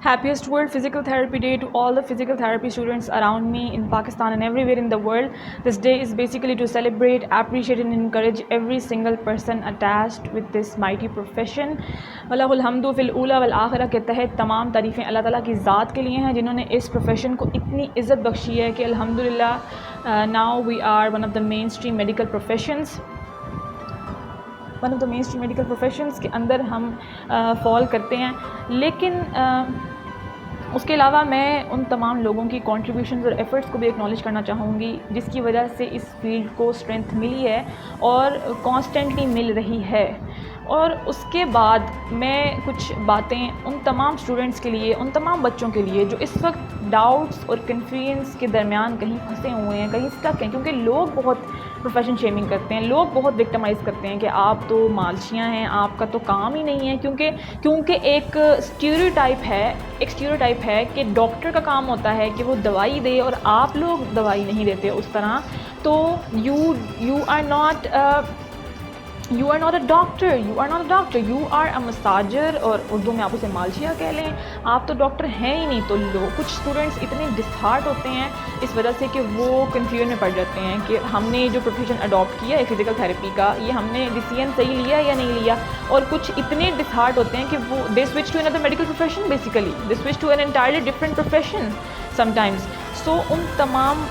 Happiest World Physical Therapy Day to all the physical therapy students around me in Pakistan and everywhere in the world. This day is basically to celebrate, appreciate and encourage every single person attached with this mighty profession. وَلَهُ الْحَمْدُ فِي الْأُولَى وَالْآخِرَةِ کے تحت تمام تعریفیں اللہ تعالیٰ کی ذات کے لیے ہیں جنہوں نے اس پروفیشن کو اتنی عزت بخشی ہے کہ الحمدللہ now we are one of the mainstream medical professions کے اندر ہم فال کرتے ہیں. لیکن اس کے علاوہ میں ان تمام لوگوں کی کنٹریبیوشنز اور ایفرٹس کو بھی ایکنالج کرنا چاہوں گی جس کی وجہ سے اس فیلڈ کو اسٹرینتھ ملی ہے اور کانسٹنٹلی مل رہی ہے. اور اس کے بعد میں کچھ باتیں ان تمام اسٹوڈنٹس کے لیے, ان تمام بچوں کے لیے جو اس وقت ڈاؤٹس اور کنفیوژنس کے درمیان کہیں پھنسے ہوئے ہیں, کہیں اسٹک ہیں, کیونکہ لوگ بہت پروفیشن شیمنگ کرتے ہیں, لوگ بہت وکٹمائز کرتے ہیں کہ آپ تو مالشیاں ہیں, آپ کا تو کام ہی نہیں ہے, کیونکہ ایک اسٹیریوٹائپ ہے کہ ڈاکٹر کا کام ہوتا ہے کہ وہ دوائی دے اور آپ لوگ دوائی نہیں دیتے اس طرح. تو you are not a doctor, you are a massager, اور اردو میں آپ اسے مالشیا کہہ لیں, آپ تو ڈاکٹر ہیں ہی نہیں. تو کچھ اسٹوڈنٹس اتنے ڈسہارٹ ہوتے ہیں اس وجہ سے کہ وہ کنفیوژن میں پڑ جاتے ہیں کہ ہم نے جو پروفیشن اڈاپٹ کیا ہے فزیکل تھراپی کا, یہ ہم نے ڈیسیژن صحیح لیا یا نہیں لیا. اور کچھ اتنے ڈسہارٹ ہوتے ہیں کہ وہ they switch to another medical profession, basically they switch to an entirely different profession sometimes. So ان تمام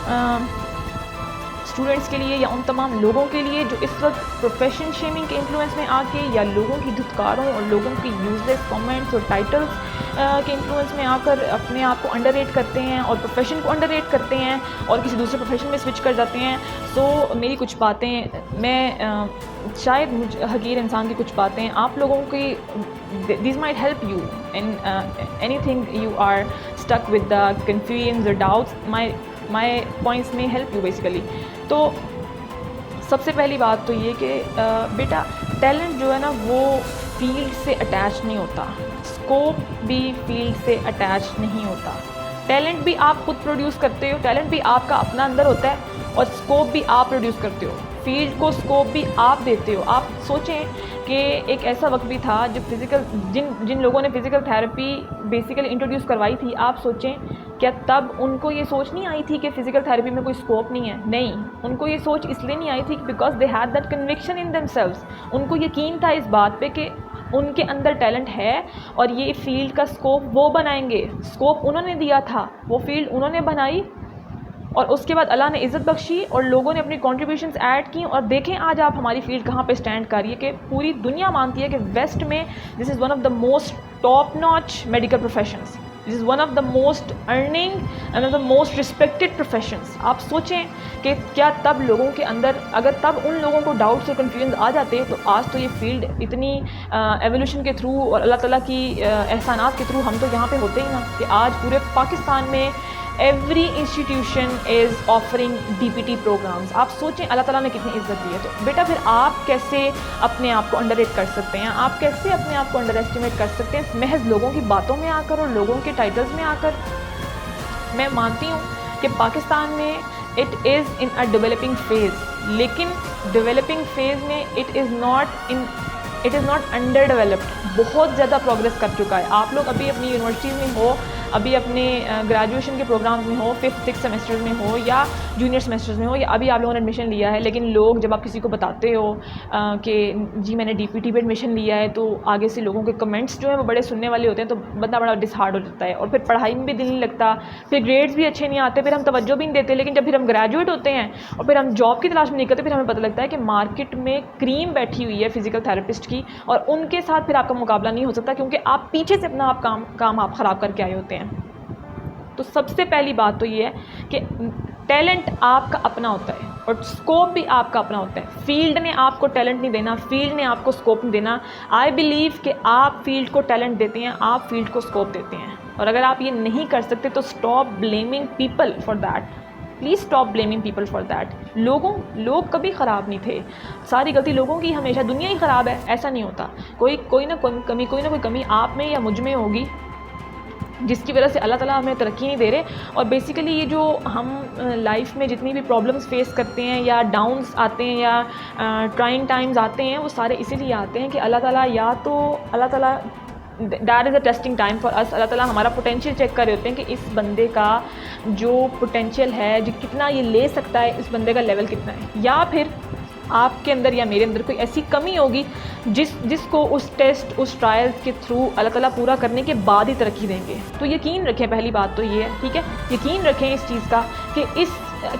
اسٹوڈنٹس کے لیے یا ان تمام لوگوں کے لیے جو اس وقت پروفیشن شیمنگ کے انفلوئنس میں آ کے یا لوگوں کی دھتکاروں اور لوگوں کی یوزلیس کامنٹس اور ٹائٹلس کے انفلوئنس میں آ کر اپنے آپ کو انڈر ریٹ کرتے ہیں اور پروفیشن کو انڈر ریٹ کرتے ہیں اور کسی دوسرے پروفیشن میں سوئچ کر جاتے ہیں. سو میری کچھ باتیں, میں شاید حقیر انسان کی کچھ باتیں آپ لوگوں کی these might help you in anything you are stuck with the confusions or doubts. My points may help you basically. تو سب سے پہلی بات تو یہ کہ بیٹا ٹیلنٹ جو ہے نا وہ فیلڈ سے اٹیچ نہیں ہوتا, اسکوپ بھی فیلڈ سے اٹیچ نہیں ہوتا. ٹیلنٹ بھی آپ خود پروڈیوس کرتے ہو, ٹیلنٹ بھی آپ کا اپنا اندر ہوتا ہے اور اسکوپ بھی آپ پروڈیوس کرتے ہو, فیلڈ کو اسکوپ بھی آپ دیتے ہو. آپ سوچیں کہ ایک ایسا وقت بھی تھا جب جن لوگوں نے فزیکل تھراپی بیسیکلی انٹروڈیوس کروائی تھی, آپ سوچیں کیا تب ان کو یہ سوچ نہیں آئی تھی کہ فزیکل تھراپی میں کوئی اسکوپ نہیں ہے؟ نہیں, ان کو یہ سوچ اس لیے نہیں آئی تھی because they had that conviction in themselves. ان کو یقین تھا اس بات پہ کہ ان کے اندر ٹیلنٹ ہے اور یہ فیلڈ کا اسکوپ وہ بنائیں گے. اسکوپ انہوں نے دیا تھا, وہ فیلڈ انہوں نے بنائی اور اس کے بعد اللہ نے عزت بخشی اور لوگوں نے اپنی کنٹریبیوشنز ایڈ کی. اور دیکھیں آج آپ ہماری فیلڈ کہاں پہ اسٹینڈ کر رہی ہے کہ پوری دنیا مانتی ہے کہ ویسٹ میں this is one of the most top notch medical professions, this is one of the most earning and of the most respected professions. آپ سوچیں کہ کیا تب لوگوں کے اندر, اگر تب ان لوگوں کو ڈاؤٹس اور کنفیوژن آ جاتے تو آج تو یہ فیلڈ اتنی ایولیوشن کے تھرو اور اللہ تعالیٰ کی احسانات کے تھرو ہم تو یہاں پہ ہوتے ہی نا کہ آج پورے پاکستان میں every institution is offering DPT programmes. آپ سوچیں اللہ تعالیٰ نے کتنی عزت دی ہے. تو بیٹا پھر آپ کیسے اپنے آپ کو انڈر ریٹ کر سکتے ہیں, آپ کیسے اپنے آپ کو انڈر ایسٹیمیٹ کر سکتے ہیں محض لوگوں کی باتوں میں آ کر اور لوگوں کے ٹائٹلز میں آ کر؟ میں مانتی ہوں کہ پاکستان میں it is in a developing phase, لیکن ڈیولپنگ فیز میں it is not under developed. بہت زیادہ پروگریس کر چکا ہے. آپ لوگ ابھی اپنی یونیورسٹیز میں ہو, ابھی اپنے گریجویشن کے پروگرامز میں ہو, 5th 6th سیمسٹرز میں ہو یا جونیئر سیمسٹرز میں ہو, یا ابھی آپ لوگوں نے ایڈمیشن لیا ہے, لیکن لوگ جب آپ کسی کو بتاتے ہو کہ جی میں نے DPT پہ ایڈمیشن لیا ہے تو آگے سے لوگوں کے کمنٹس جو ہیں وہ بڑے سننے والے ہوتے ہیں, تو بندہ بڑا ڈسہارڈ ہو جاتا ہے اور پھر پڑھائی میں بھی دل نہیں لگتا, پھر گریڈس بھی اچھے نہیں آتے, پھر ہم توجہ بھی نہیں دیتے. لیکن جب پھر ہم گریجویٹ ہوتے ہیں اور پھر ہم جاب کی تلاش میں نکلتے, پھر ہمیں پتہ لگتا ہے کہ مارکیٹ میں کریم بیٹھی ہوئی ہے فزیکل تھراپسٹ کی, اور ان کے ساتھ پھر آپ کا مقابلہ نہیں ہو سکتا کیونکہ آپ پیچھے سے اپنا کام آپ خراب کر کے آئے ہوتے ہیں. تو سب سے پہلی بات تو یہ ہے کہ ٹیلنٹ آپ کا اپنا ہوتا ہے اور اسکوپ بھی آپ کا اپنا ہوتا ہے. فیلڈ نے آپ کو ٹیلنٹ نہیں دینا, فیلڈ نے آپ کو اسکوپ نہیں دینا. آئی بلیو کہ آپ فیلڈ کو ٹیلنٹ دیتے ہیں, آپ فیلڈ کو اسکوپ دیتے ہیں. اور اگر آپ یہ نہیں کر سکتے تو stop blaming people for that, please stop blaming people for that. لوگ کبھی خراب نہیں تھے, ساری غلطی لوگوں کی, ہمیشہ دنیا ہی خراب ہے ایسا نہیں ہوتا. کوئی نہ کوئی کمی آپ میں یا مجھ میں ہوگی جس کی وجہ سے اللہ تعالیٰ ہمیں ترقی نہیں دے رہے. اور بیسیکلی یہ جو ہم لائف میں جتنی بھی پرابلمس فیس کرتے ہیں یا ڈاؤنس آتے ہیں یا ٹرائنگ ٹائمز آتے ہیں, وہ سارے اسی لیے آتے ہیں کہ اللہ تعالیٰ that is a testing time for us. Allah تعالیٰ ہمارا پوٹینشیل چیک کر رہے ہوتے ہیں کہ اس بندے کا جو پوٹینشیل ہے, جو کتنا یہ لے سکتا ہے, اس بندے کا لیول کتنا ہے. یا پھر آپ کے اندر یا میرے اندر کوئی ایسی کمی ہوگی جس کو اس ٹیسٹ, اس ٹرائلز کے تھرو اللہ تعالیٰ پورا کرنے کے بعد ہی ترقی دیں گے. تو یقین رکھیں, پہلی بات تو یہ ہے, ٹھیک ہے, یقین رکھیں اس چیز کا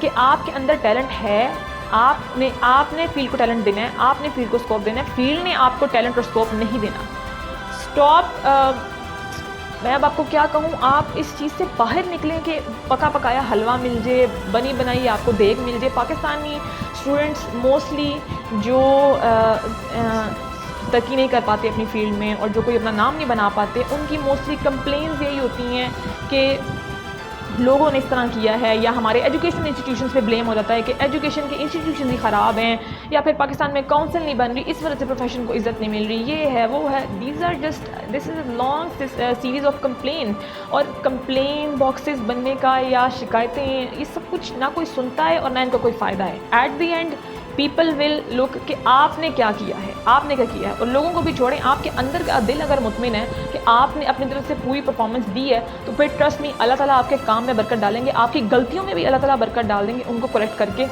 کہ آپ کے اندر ٹیلنٹ ہے. آپ نے فیلڈ کو ٹیلنٹ دینا ہے, آپ نے فیلڈ کو اسکوپ دینا ہے, فیلڈ نے آپ کو ٹیلنٹ اور اسکوپ نہیں دینا. اسٹاپ, میں اب آپ کو کیا کہوں, آپ اس چیز سے باہر نکلیں کہ پکا پکایا حلوہ مل جائے, بنی بنائی آپ کو دیگ مل جائے. پاکستانی اسٹوڈنٹس موسٹلی جو ترقی نہیں کر پاتے اپنی فیلڈ میں اور جو کوئی اپنا نام نہیں بنا پاتے, ان کی موسٹلی کمپلینز یہی ہوتی ہیں کہ لوگوں نے اس طرح کیا ہے, یا ہمارے ایجوکیشن انسٹیٹیوشنس پہ بلیم ہو جاتا ہے کہ ایجوکیشن کے انسٹیٹیوشن ہی خراب ہیں, یا پھر پاکستان میں کونسل نہیں بن رہی, اس وجہ سے پروفیشن کو عزت نہیں مل رہی, یہ ہے وہ ہے. This is a long series of complain. اور کمپلین باکسز بننے کا یا شکایتیں, یہ سب کچھ نہ کوئی سنتا ہے اور نہ ان کا کوئی فائدہ ہے. At the end people will look کہ آپ نے کیا کیا ہے, آپ نے کیا کیا ہے. اور لوگوں کو بھی چھوڑیں, آپ کے اندر کا دل اگر مطمئن ہے کہ آپ نے اپنی طرف سے پوری پرفارمنس دی ہے, تو پھر ٹرسٹ می, اللہ تعالیٰ آپ کے کام میں برکت ڈالیں گے, آپ کی غلطیوں میں بھی اللہ تعالیٰ برکت ڈال دیں گے, ان کو کریکٹ کر کے.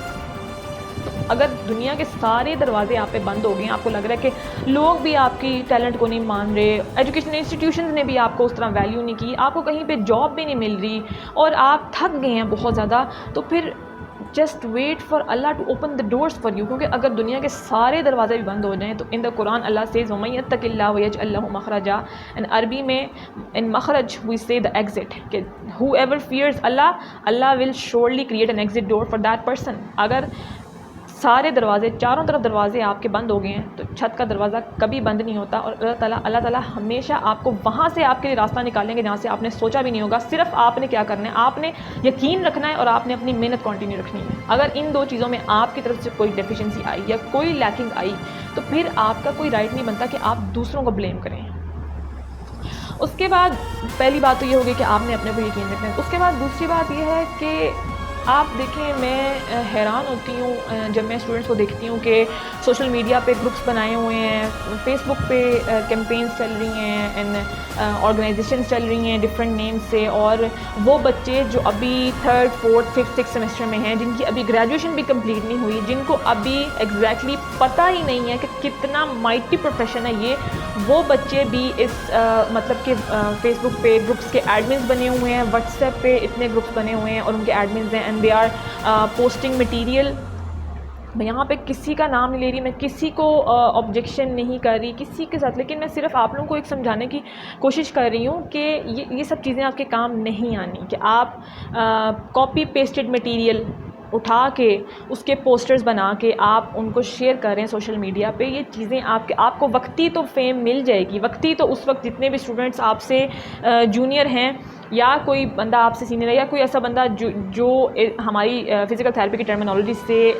اگر دنیا کے سارے دروازے آپ پہ بند ہو گئے, آپ کو لگ رہا ہے کہ لوگ بھی آپ کی ٹیلنٹ کو نہیں مان رہے, ایجوکیشن انسٹیٹیوشنز نے بھی آپ کو اس طرح ویلیو نہیں کی, آپ کو کہیں پہ جاب بھی نہیں مل رہی, اور آپ تھک گئے ہیں بہت زیادہ, تو پھر جسٹ ویٹ فار اللہ to open the doors for you. کیونکہ اگر دنیا کے سارے دروازے بھی بند ہو جائیں, تو ان دا قرآن اللہ سیز وَمَن يَتَّقِ اللَّهَ وَيَجْعَل لَهُ مَخْرَجًا. اینڈ عربی میں ان مخرج وی سے دا ایگزٹ, کہ whoever fears Allah, Allah will surely create an exit door for that person. اگر سارے دروازے, چاروں طرف دروازے آپ کے بند ہو گئے ہیں, تو چھت کا دروازہ کبھی بند نہیں ہوتا, اور اللہ تعالیٰ ہمیشہ آپ کو وہاں سے آپ کے لیے راستہ نکالیں گے جہاں سے آپ نے سوچا بھی نہیں ہوگا. صرف آپ نے کیا کرنا ہے, آپ نے یقین رکھنا ہے اور آپ نے اپنی محنت کنٹینیو رکھنی ہے. اگر ان دو چیزوں میں آپ کی طرف سے کوئی ڈیفیشنسی آئی یا کوئی لیکنگ آئی, تو پھر آپ کا کوئی رائٹ نہیں بنتا کہ آپ دوسروں کو بلیم کریں. اس کے بعد پہلی بات تو یہ ہوگی کہ آپ نے اپنے کو یقین رکھنا ہے. اس کے بعد دوسری بات یہ ہے کہ آپ دیکھیں, میں حیران ہوتی ہوں جب میں اسٹوڈنٹس کو دیکھتی ہوں کہ سوشل میڈیا پہ گروپس بنائے ہوئے ہیں, فیس بک پہ کیمپینس چل رہی ہیں, اینڈ آرگنائزیشنس چل رہی ہیں ڈفرینٹ نیمز سے, اور وہ بچے جو ابھی 3rd, 4th, 5th, 6th semester میں ہیں, جن کی ابھی گریجویشن بھی کمپلیٹ نہیں ہوئی, جن کو ابھی ایگزیکٹلی پتہ ہی نہیں ہے کہ کتنا مائٹی پروفیشن ہے یہ, وہ بچے بھی اس مطلب کہ فیس بک پہ گروپس کے ایڈمنز بنے ہوئے ہیں, واٹس ایپ پہ اتنے گروپس بنے ہوئے ہیں اور ان کے ایڈمنز ہیں, and they are posting material. میں یہاں پہ کسی کا نام نہیں لے رہی, میں کسی کو آبجیکشن نہیں کر رہی کسی کے ساتھ, لیکن میں صرف آپ لوگوں کو ایک سمجھانے کی کوشش کر رہی ہوں کہ یہ سب چیزیں آپ کے کام نہیں آنی, کہ آپ کاپی پیسٹڈ مٹیریل اٹھا کے اس کے پوسٹرز بنا کے آپ ان کو شیئر کر رہے ہیں سوشل میڈیا پہ. یہ چیزیں آپ کو وقتی تو فیم مل جائے گی, وقتی تو اس وقت جتنے بھی اسٹوڈنٹس آپ سے جونیئر ہیں, یا کوئی بندہ آپ سے سینئر ہے, یا کوئی ایسا بندہ جو ہماری فزیکل تھیراپی کی ٹرمینالوجی سے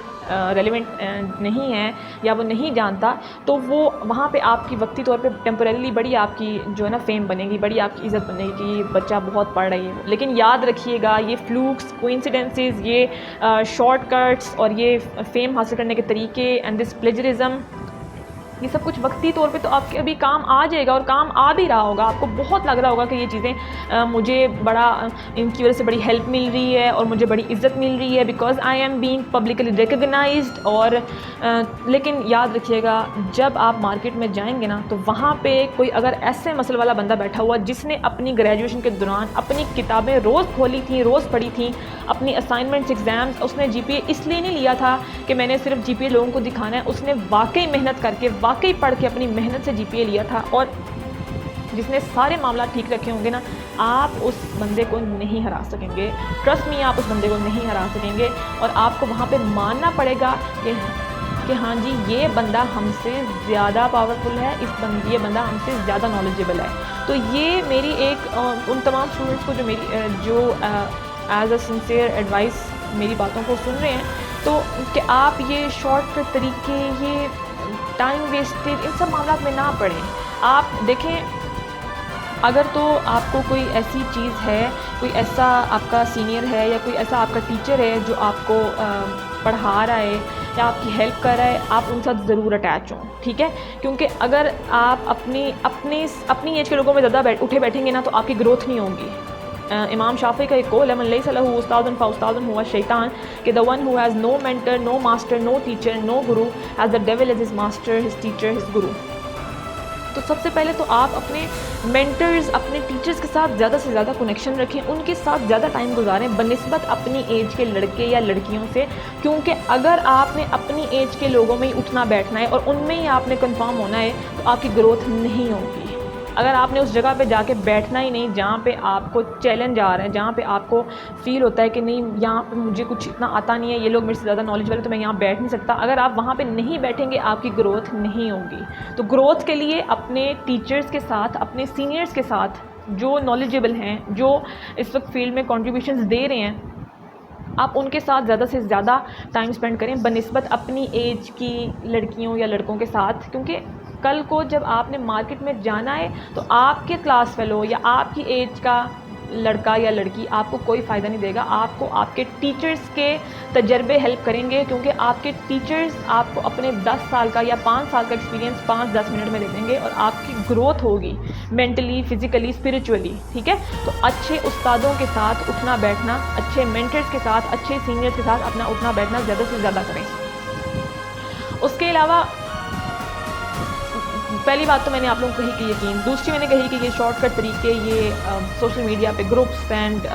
ریلیونٹ نہیں ہے یا وہ نہیں جانتا, تو وہ وہاں پہ آپ کی وقتی طور پہ ٹیمپریریلی بڑی آپ کی جو ہے نا فیم بنے گی, بڑی آپ کی عزت بنے گی کہ یہ بچہ بہت پڑھ رہی ہے. لیکن یاد رکھیے گا, یہ فلوکس, کوئنسیڈنسز, یہ شارٹ کٹس اور یہ فیم حاصل کرنے کے طریقے, اینڈ دس پلیجرزم, یہ سب کچھ وقتی طور پہ تو آپ کے ابھی کام آ جائے گا, اور کام آ بھی رہا ہوگا. آپ کو بہت لگ رہا ہوگا کہ یہ چیزیں مجھے بڑا ان کی وجہ سے بڑی ہیلپ مل رہی ہے اور مجھے بڑی عزت مل رہی ہے, because I am being publicly recognised. اور لیکن یاد رکھیے گا, جب آپ مارکیٹ میں جائیں گے نا, تو وہاں پہ کوئی اگر ایسے مسئلے والا بندہ بیٹھا ہوا جس نے اپنی گریجویشن کے دوران اپنی کتابیں روز کھولی تھیں, روز پڑھی تھیں, اپنی اسائنمنٹس, ایگزامس, اس نے جی پی اے اس لیے نہیں لیا تھا کہ میں نے صرف جی پی اے لوگوں کو دکھانا ہے, اس نے واقعی محنت کر کے, واقعی پڑھ کے, اپنی محنت سے جی پی اے لیا تھا, اور جس نے سارے معاملات ٹھیک رکھے ہوں گے نا, آپ اس بندے کو نہیں ہرا سکیں گے. ٹرسٹ می, آپ اس بندے کو نہیں ہرا سکیں گے, اور آپ کو وہاں پہ ماننا پڑے گا کہ ہاں جی یہ بندہ ہم سے زیادہ پاورفل ہے, یہ بندہ ہم سے زیادہ نالجیبل ہے. تو یہ میری ایک ان تمام اسٹوڈنٹس کو جو ایز اے سنسیئر ایڈوائس میری باتوں کو سن رہے ہیں, تو کہ آپ یہ شارٹ کٹ طریقے, یہ ٹائم ویسٹیج, ان سب معاملات میں نہ پڑیں. آپ دیکھیں, اگر تو آپ کو کوئی ایسی چیز ہے، کوئی ایسا آپ کا سینئر ہے یا کوئی ایسا آپ کا ٹیچر ہے جو آپ کو پڑھا رہا ہے یا آپ کی ہیلپ کر رہا ہے، آپ ان کے ساتھ ضرور اٹیچ ہوں، ٹھیک ہے؟ کیونکہ اگر آپ اپنی ایج کے لوگوں میں زیادہ اٹھے بیٹھیں گے نا تو آپ کی گروتھ نہیں ہوگی. امام شافعی کا ایک قول ہے، من لیس لہ استاذ فاستاذ هو الشیطان، کہ the one who has no mentor, no master, no teacher, no guru has the devil as his master, his teacher, his guru. تو سب سے پہلے تو آپ اپنے مینٹرز، اپنے ٹیچرز کے ساتھ زیادہ سے زیادہ کنیکشن رکھیں، ان کے ساتھ زیادہ ٹائم گزاریں بنسبت اپنی ایج کے لڑکے یا لڑکیوں سے. کیونکہ اگر آپ نے اپنی ایج کے لوگوں میں ہی اٹھنا بیٹھنا ہے اور ان میں ہی آپ نے کنفرم ہونا ہے تو آپ کی گروتھ نہیں ہوگی. اگر آپ نے اس جگہ پہ جا کے بیٹھنا ہی نہیں جہاں پہ آپ کو چیلنج آ رہا ہے، جہاں پہ آپ کو فیل ہوتا ہے کہ نہیں یہاں پہ مجھے کچھ اتنا آتا نہیں ہے، یہ لوگ میرے سے زیادہ نالج والے، تو میں یہاں بیٹھ نہیں سکتا، اگر آپ وہاں پہ نہیں بیٹھیں گے آپ کی گروتھ نہیں ہوگی. تو گروتھ کے لیے اپنے ٹیچرز کے ساتھ، اپنے سینئرز کے ساتھ جو نالجبل ہیں، جو اس وقت فیلڈ میں کنٹریبیوشنز دے رہے ہیں، آپ ان کے ساتھ زیادہ سے زیادہ ٹائم اسپینڈ کریں بنسبت اپنی ایج کی لڑکیوں یا لڑکوں کے ساتھ. کیونکہ کل کو جب آپ نے مارکیٹ میں جانا ہے تو آپ کے کلاس فیلو یا آپ کی ایج کا لڑکا یا لڑکی آپ کو کوئی فائدہ نہیں دے گا. آپ کو آپ کے ٹیچرز کے تجربے ہیلپ کریں گے، کیونکہ آپ کے ٹیچرز آپ کو اپنے 10 سال کا یا 5 سال کا ایکسپیرینس 5-10 منٹ میں دے دیں گے اور آپ کی گروتھ ہوگی مینٹلی، فزیکلی، اسپریچولی، ٹھیک ہے؟ تو اچھے استادوں کے ساتھ اٹھنا بیٹھنا، اچھے مینٹرز کے ساتھ، اچھے سینئرز کے ساتھ اپنا اٹھنا بیٹھنا زیادہ سے زیادہ کریں. اس کے علاوہ پہلی بات تو میں نے آپ لوگوں کو کہی کہ یقین، دوسری میں نے کہی کہ یہ شارٹ کٹ طریقے، یہ سوشل میڈیا پہ گروپس اینڈ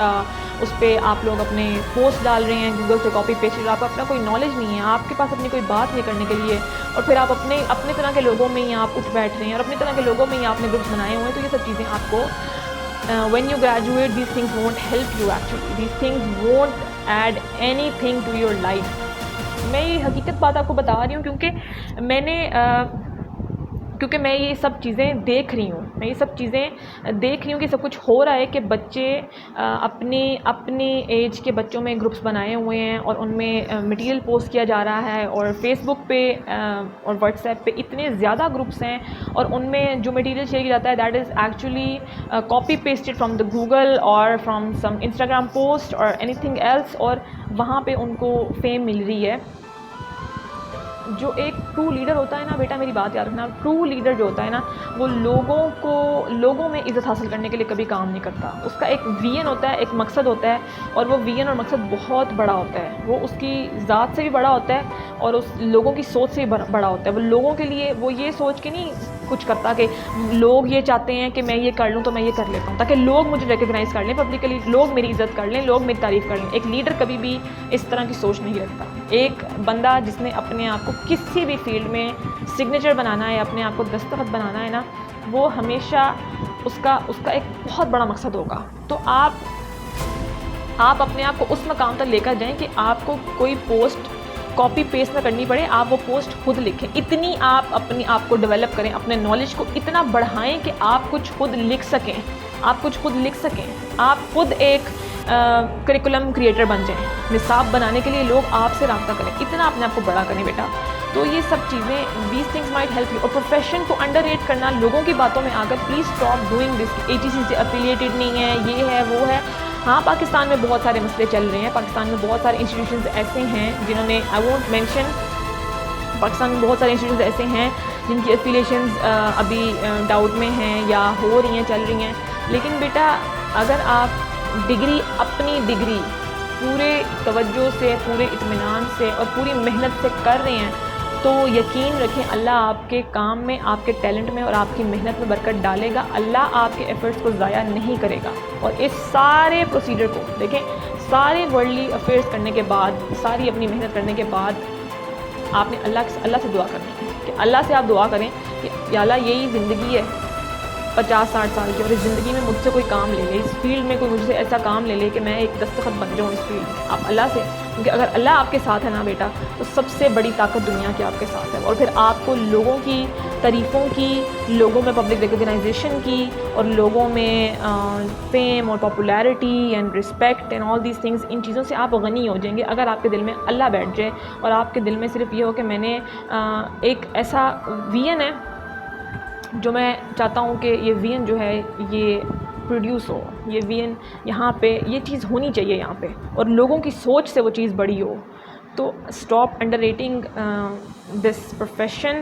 اس پہ آپ لوگ اپنے پوسٹ ڈال رہے ہیں گوگل سے کاپی پیسٹ، آپ کو اپنا کوئی نالج نہیں ہے، آپ کے پاس اپنی کوئی بات نہیں کرنے کے لیے، اور پھر آپ اپنے طرح کے لوگوں میں ہی آپ اٹھ بیٹھ رہے ہیں اور اپنے طرح کے لوگوں میں ہی آپ نے گروپس بنائے ہوئے ہیں. تو یہ سب چیزیں آپ کو when you graduate these things won't help you actually, these things won't add anything to your life. میں یہ حقیقت بات آپ کو بتا رہی ہوں کیونکہ میں یہ سب چیزیں دیکھ رہی ہوں کہ سب کچھ ہو رہا ہے کہ بچے اپنی ایج کے بچوں میں گروپس بنائے ہوئے ہیں اور ان میں مٹیریل پوسٹ کیا جا رہا ہے، اور فیس بک پہ اور واٹس ایپ پہ اتنے زیادہ گروپس ہیں اور ان میں جو مٹیریل شیئر کیا جاتا ہے that is actually copy pasted from the Google اور فرام سم انسٹاگرام پوسٹ اور اینی تھنگ ایلس، اور وہاں پہ ان کو فیم مل رہی ہے. جو ایک ٹرو لیڈر ہوتا ہے نا بیٹا، میری بات یاد رکھنا، ٹرو لیڈر جو ہوتا ہے نا وہ لوگوں میں عزت حاصل کرنے کے لیے کبھی کام نہیں کرتا. اس کا ایک وین ہوتا ہے، ایک مقصد ہوتا ہے، اور وہ وین اور مقصد بہت بڑا ہوتا ہے. وہ اس کی ذات سے بھی بڑا ہوتا ہے اور اس لوگوں کی سوچ سے بھی بڑا ہوتا ہے. وہ لوگوں کے لیے وہ یہ سوچ کے نہیں کچھ کرتا کہ لوگ یہ چاہتے ہیں کہ میں یہ کر لوں تو میں یہ کر لیتا ہوں تاکہ لوگ مجھے ریکگنائز کر لیں پبلکلی، لوگ میری عزت کر لیں، لوگ میری تعریف کر لیں. ایک لیڈر کبھی بھی اس طرح کی سوچ نہیں رکھتا. ایک بندہ جس نے اپنے آپ کو کسی بھی فیلڈ میں سگنیچر بنانا ہے، اپنے آپ کو دستخط بنانا ہے نا، وہ ہمیشہ اس کا ایک بہت بڑا مقصد ہوگا. تو آپ اپنے آپ کو اس مقام تک لے کر جائیں کہ آپ کو کوئی پوسٹ کاپی پیسٹ نہ کرنی پڑے، آپ وہ پوسٹ خود لکھیں. اتنی آپ اپنی آپ کو ڈیولپ کریں، اپنے نالج کو اتنا بڑھائیں کہ آپ کچھ خود لکھ سکیں، آپ خود ایک کریکولم کریٹر بن جائیں. نصاب بنانے کے لیے لوگ آپ سے رابطہ کریں، اتنا اپنے آپ کو بڑا کریں بیٹا. تو یہ سب چیزیں these things might help you. اور پروفیشن کو انڈر ریٹ کرنا، لوگوں کی باتوں میں آ کر please stop doing this. ATC سے افیلیٹڈ نہیں ہے، یہ ہے وہ ہے. ہاں پاکستان میں بہت سارے مسئلے چل رہے ہیں، پاکستان میں بہت سارے انسٹیٹیوشنز ایسے ہیں جنہوں نے پاکستان میں بہت سارے انسٹیٹیوشنز ایسے ہیں جن کی افیلیشنز ابھی ڈاؤٹ میں ہیں یا ہو رہی ہیں، چل رہی ہیں. لیکن بیٹا اگر آپ اپنی ڈگری پورے توجہ سے، پورے اطمینان سے اور پوری محنت سے کر رہے ہیں تو یقین رکھیں اللہ آپ کے کام میں، آپ کے ٹیلنٹ میں اور آپ کی محنت میں برکت ڈالے گا. اللہ آپ کے ایفرٹس کو ضائع نہیں کرے گا. اور اس سارے پروسیجر کو دیکھیں، سارے ورلڈلی افیئرس کرنے کے بعد، ساری اپنی محنت کرنے کے بعد آپ نے اللہ سے دعا کرنی ہے کہ اللہ سے آپ دعا کریں کہ یا اللہ یہی زندگی ہے 50-60 سال کی، اور اس زندگی میں مجھ سے کوئی کام لے لے، اس فیلڈ میں کوئی مجھ سے ایسا کام لے لے کہ میں ایک دستخط بن جاؤں اس فیلڈ میں. آپ اللہ سے، کیونکہ اگر اللہ آپ کے ساتھ ہے نا بیٹا تو سب سے بڑی طاقت دنیا کی آپ کے ساتھ ہے. اور پھر آپ کو لوگوں کی تعریفوں کی، لوگوں میں پبلک ریکگنائزیشن کی، اور لوگوں میں فیم اور popularity and respect and all these things, ان چیزوں سے آپ غنی ہو جائیں گے اگر آپ کے دل میں اللہ بیٹھ جائے اور آپ کے دل میں صرف یہ ہو کہ میں نے ایک ایسا وین ہے جو میں چاہتا ہوں کہ یہ وی این جو ہے یہ پروڈیوس ہو, یہ وی این یہاں پہ یہ چیز ہونی چاہیے یہاں پہ, اور لوگوں کی سوچ سے وہ چیز بڑی ہو. تو stop under rating this profession.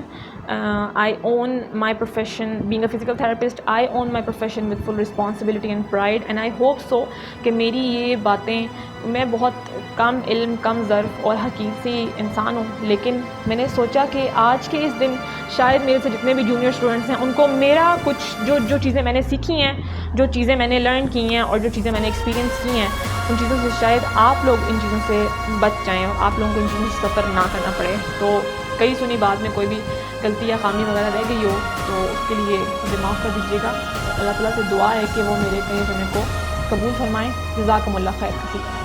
I own my profession. Being a physical therapist, I own my profession with full responsibility and pride, and I hope so کہ میری یہ باتیں, میں بہت کم علم, کم ظرف اور حقیق سی انسان ہوں, لیکن میں نے سوچا کہ آج کے اس دن شاید میرے سے جتنے بھی جونیئر اسٹوڈنٹس ہیں ان کو میرا کچھ جو چیزیں میں نے سیکھی ہیں, جو چیزیں میں نے لرن کی ہیں, اور جو چیزیں میں نے ایکسپیرینس کی ہیں, ان چیزوں سے شاید آپ لوگ ان چیزوں سے بچ جائیں, اور آپ لوگوں کو ان چیزوں سے سفر نہ کرنا پڑے. تو کئی سنی بات میں کوئی بھی غلطی یا خامی وغیرہ رہ گئی ہو تو اس کے لیے مجھے معاف کر دیجیے گا. اللہ تعالیٰ سے دعا ہے کہ وہ میرے کہیں سنے کو قبول فرمائیں. جزاکم اللہ خیر.